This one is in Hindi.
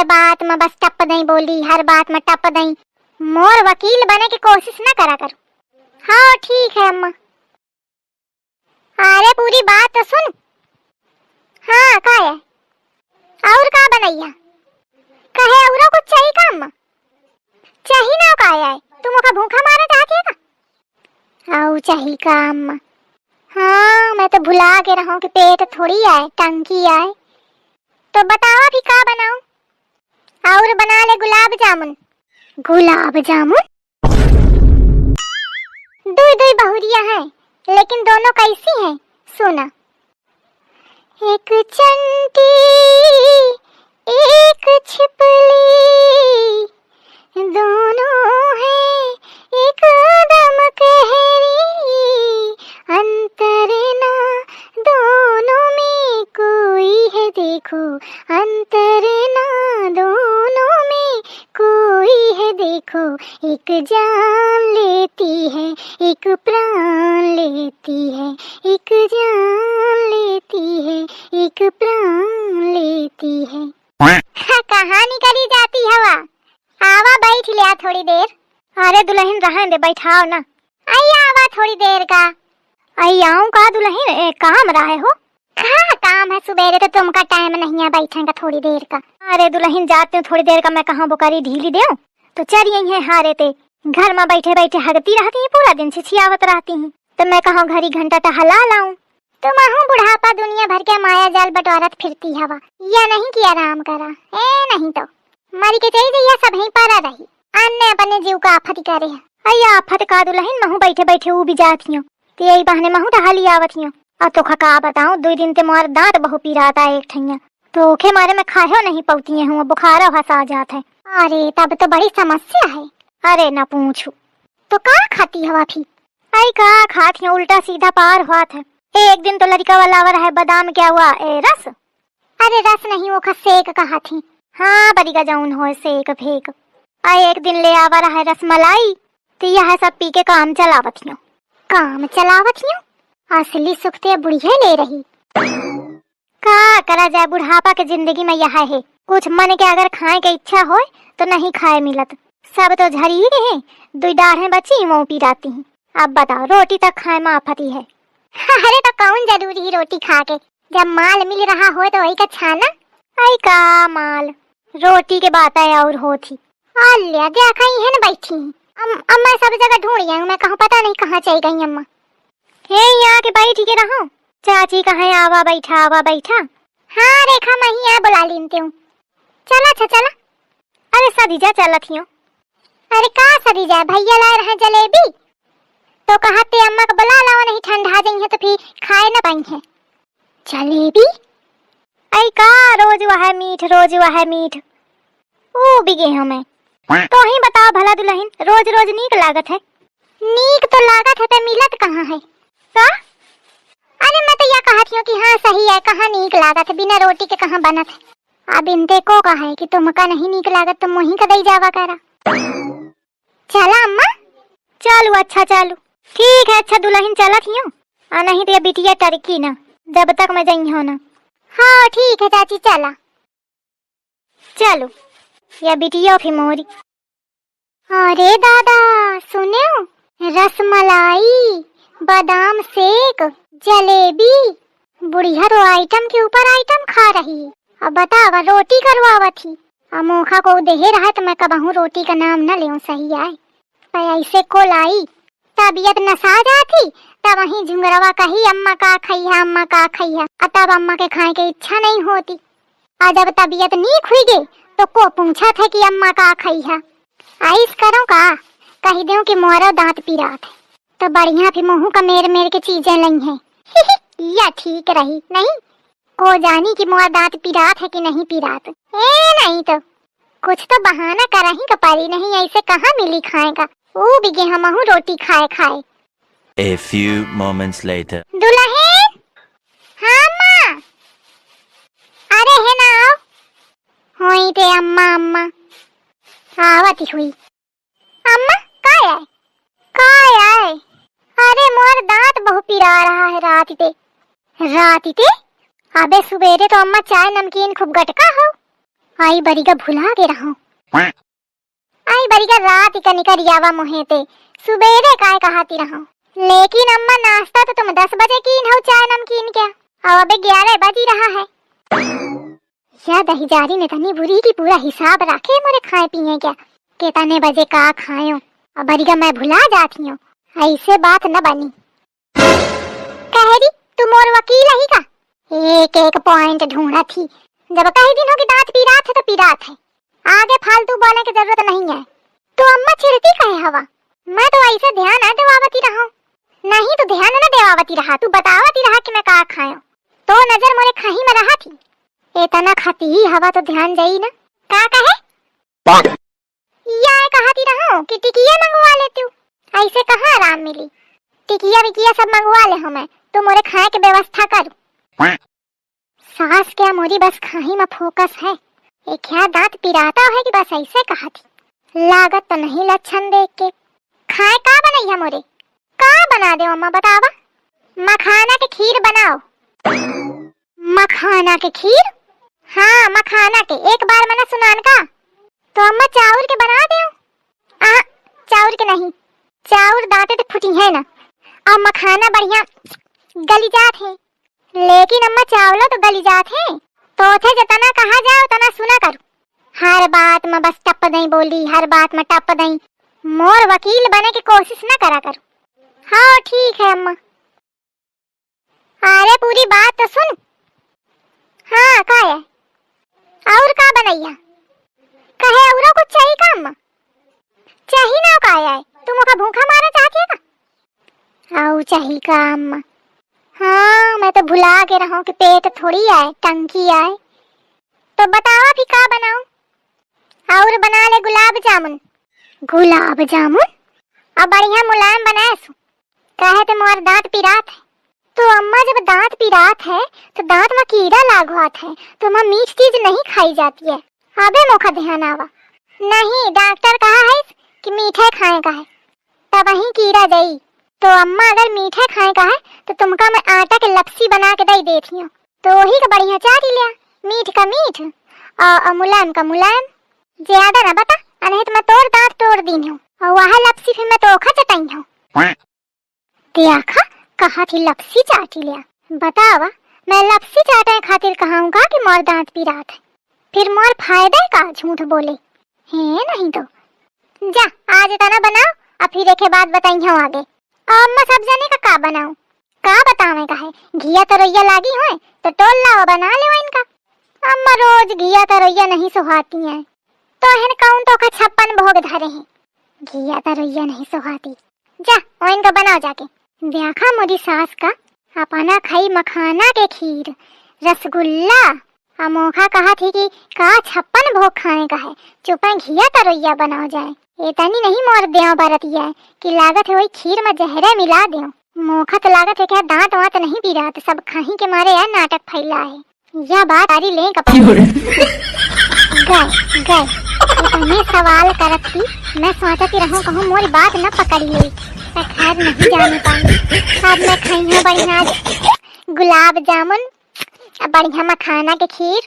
हर बात में बस टप दई बोली, हर बात में टप दई। मोर वकील बने की कोशिश न करा करो। हाँ ठीक है अम्मा। अरे पूरी बात तो सुन। हाँ का है और का बनैया कहे और कुछ चाहिए का अम्मा? चाहिए ना का है तुम का भूखा मारा चाहती है का? आओ चाहिए का अम्मा? हाँ मैं तो भुला के रहूं कि पेट थोड़ी आए टंकी आए। तो बताओ अभी का बनाऊं? और बना ले गुलाब जामुन। गुलाब जामुन? दुई दुई बहुरिया हैं लेकिन दोनों कैसी हैं सुना। एक चंटी एक छिपली, दोनों हैं एकदम कहरी, अंतर ना दोनों में कोई है देखो, अंतर ना दोनों में कोई है देखो। एक जान लेती है एक प्राण लेती है, एक जान लेती है एक प्राण लेती है। कहानी करी जाती हवा। आवा बैठ लिया थोड़ी देर। अरे दुल्हन रहने दे बैठाओ ना। आई आवा थोड़ी देर का। आई आऊं का दुल्हन काम रहे हो? हाँ काम है सुबेरे तो तुमका टाइम नहीं है बैठने का थोड़ी देर का। अरे दुल्हन जाते हो थोड़ी देर का मैं कहाँ बुकारी ढीली दे तो चल यही है हारे ते घर में बैठे बैठे हगती रहती है पूरा दिन छिछियावत रहती है तो मैं कहाँ घड़ी घंटा टहला लाऊं। तुम आहू बुढ़ापा दुनिया भर के माया जाल बटोरत फिरती हवा या नहीं कि आराम करा ए नहीं तो मरी के चाहिए सब ही पारा रही अन्य अपने जीव का आफत करे है। अया आफत का दुल्हन महू बैठे बैठे वो भी जाती हूँ तो यही बहाने महू टहली आवत हूँ। और तो खका बताऊं 2 दिन ते मोर दांत बहु पीराता एक ठैया तो ओखे मारे में खाए नहीं पौती हूँ बुखार हंसा जात है। अरे तब तो बड़ी समस्या है। अरे न पूछू तो का खाती हवा फिर? आई का खाती हूँ उल्टा सीधा पार हुआ था। एक दिन तो लड़का वाला है बादाम क्या हुआ रस। अरे रस नहीं वो सेक कहा थी। हाँ बड़ी गजाउन हो सेक फेक। आई एक दिन ले आवा रहा है रसमलाई तो यह सब पी के काम चलावत हूँ। काम चलावत हूँ असली सुख ते बुढ़िया ले रही। का करा जाए बुढ़ापा के जिंदगी में यह है कुछ मन के अगर खाए के इच्छा हो तो नहीं खाए मिलत सब तो झरी ही रहे 2 दाढ़े बची वो पी जाती हैं। अब बताओ रोटी तक खाए में आफती है। अरे तो कौन जरूरी रोटी खा के जब माल मिल रहा हो तो वही का छाना। आई का माल रोटी के बात है और होती अल्लाह देखा ही है ना बैठी अम्मा सब जगह ढूंढी हूँ मैं कहूँ पता नहीं कहाँ चली गई अम्मा। हे यहाँ के बैठी के रहो चाची कहाँ आवा बैठा। हाँ रेखा मैं ही बुला लेती हूँ। चला अच्छा चला। अरे सदीजा चलत हूँ। अरे का सदीजा भैया ला रहे जलेबी तो कहते अम्मा को बुला लाओ नहीं ठंडा जाएंगे तो फिर खाए न पाएंगे। जलेबी आई का रोज वह मीठ ओ बिगे हमें तो ही बताओ भला दुल्हन रोज रोज नीक लागत है। नीक तो लागत है तो मिलत कहाँ है का? अरे मैं तो यह कहती हूँ कि हाँ सही है कहाँ नीक लागत है बिना रोटी के कहाँ बनत है। अब इनते को कहा है कि तुमका नहीं नीक लागत तुम वहीं का दई जावा करा। चला अम्मा चलो अच्छा चलो ठीक है अच्छा दुल्हन चलत हूँ और नहीं तो ये बिटिया टरकी ना जब तक मैं जाई हो ना। हाँ ठीक है चाची चला चलो या बिटिया फिर मोरी। अरे दादा सुनो रसमलाई बादाम शेक जलेबी बुढ़िया तो आइटम के ऊपर आइटम खा रही। अब बतावा रोटी करवावा थी अब मोखा को देहे रहा तो मैं कबहू रोटी का नाम न ले सही आए पर ऐसे को लाई तबीयत नसा जाती तब वही झुंगरवा कही अम्मा का खैया तब अम्मा के खाए की इच्छा नहीं होती। और जब तबीयत नीक हुई गई तो को पूछा था कि अम्मा का खैया आइस करो का कही दो कि मोरा दांत पीरात है तो बढ़िया फिर मुँह का मेर के चीजें लाई है। या ठीक रही नहीं को जानी कि मोरा दांत पीरात है कि नहीं पीरात नहीं तो कुछ तो बहाना करा ही कपारी नहीं ऐसे कहाँ मिली खाएगा वो बिगे हम रोटी खाए। A few moments later. दुल्हन हाँ माँ अरे है ना आओ हुई थे अम्मा आवती हुई अम्मा काय आए। अरे मोर दांत बहु पिरा रहा है रात ते अबे सुबेरे तो अम्मा चाय नमकीन खूब गटका हो आई बरिगा भुला के रहो। आई बरिगा रात का निकरियावा मोहेते सुबेरे काय कहाती रहो। लेकिन अम्मा नाश्ता तो तुम 10 बजे की हो, चाय नमकीन क्या, और अबे 11 बज ही रहा है। या दहीजारी ने तनी बुरी की पूरा हिसाब रखे मोरे खाए पिए क्या, के तने बजे का खायो, और बरिगा मैं भुला जाती हूँ। ऐसे बात न बनी। कहरी तू मोर वकील ही का, एक एक पॉइंट ढूंढा थी। जब कई दिनों की दांत पीरात है तो पीरात है, आगे फालतू बोलने की जरूरत नहीं है। तो अम्मा चिढ़ती कहे हवा, मैं तो ऐसे ध्यान न देवावती रहा। नहीं तो ध्यान न देवावती रहा, तू बतावती रहा कि मैं का खायो, तो नजर मोरे खाही में रहा थी। इतना खाती ही हवा तो ध्यान जाई ना। का कहे या कहती रहा कि टिकिया मंगवा लेती हूँ। ऐसे कहाँ आराम मिली, टिकिया विकिया सब मंगवा ले हमें, तो मोरे खाए के व्यवस्था करूँ। सास क्या मोरी बस खाही में फोकस है। ये क्या दांत पिराता है कि बस ऐसे कहा थी। लागत तो नहीं लक्षण देख के। खाए का बनैया मोरे, का बना दे अम्मा बतावा। मखाना के खीर बनाओ। मखाना के खीर? हाँ मखाना के, एक बार मैंने सुनान का। तो अम्मा चाउर के बना दे। चाउर के नहीं, चाउर दांते तो फुटी है ना, और मखाना बढ़िया गली जात है। लेकिन अम्मा चावला तो गली जात है, तो थे जितना कहा जाओ उतना सुना करो। हर बात में बस टप दई बोली, हर बात में टप दई। मोर वकील बने की कोशिश न करा करो। हाँ ठीक है अम्मा। अरे पूरी बात तो सुन। हाँ का है और का बनैया, कहे और कुछ चाहिए का अम्मा? चाहिए ना का है, तुम का भूखा मारा चाहती है का? आओ चाहिए का अम्मा? हाँ मैं तो भुला के रहा कि पेट थोड़ी आए, टंकी आए। तो बताओ अभी का बनाऊं? और बना ले गुलाब जामुन। गुलाब जामुन? अब बढ़िया मुलायम बनाए सु, कहे तो मोर दांत पिरात है। तो अम्मा जब दांत पिरात है तो दांत में कीड़ा लागवात है, तो अम्मा मीठ चीज नहीं खाई जाती है। अबे मोखा ध्यान आवा। नहीं डॉक्टर कहा है कि मीठे खाए का है, तब वही कीड़ा गई। तो अम्मा अगर मीठे खाए का है तो तुमका मैं आटा के लपसी बना के दई देती हूँ, तो वही का बढ़िया चाट लिया। मीठ का मीठ और मुलायम का मुलायम, ज्यादा ना बता, नहीं तो मैं तोड़ दांत तोड़ दी हूँ, और वह लपसी फिर मैं तोखा चटाई हूँ। देखा कहा थी लपसी चाटी लिया। बतावा मैं लपसी चाटे खातिर कहाऊंगा कि मोर दांत पिरात है, फिर मोर फायदे का झूठ बोले है। नहीं तो जा आज तना बनाओ, और फिर एक बात बताई हूँ आगे। अम्मा सब जाने का बनाऊं, का बतावे का है। घिया तरोइया लागी होए तो टोल लाओ बना ले इनका। अम्मा रोज घिया तरोइया नहीं सुहाती हैं, तो हन कौन तो का 56 भोग धरे हैं, घिया तरोइया नहीं सुहाती। जा और इनका बनाओ जाके। देखा मोरी सास का अपना खाई मखाना के खीर, रसगुल्ला, अमोखा कहा थी कि का 56 भोग खाने का है, चुपा घिया तरोइया बनाओ जाए। इतनी नहीं मोर देव बरतिया है कि लागत है वही खीर में जहरा मिला दे। मोखा तो लागत है क्या दांत वात नहीं पी रहा, तो सब खाही के मारे यार नाटक फैला है। यह बात सारी ले गए गए इतने सवाल करत थी, मैं सोचती रहूं कहूं मोरी बात न पकड़ी ले, खैर नहीं जाने पाई। अब मैं खाई हूँ बढ़िया गुलाब जामुन, बढ़िया मखाना के खीर।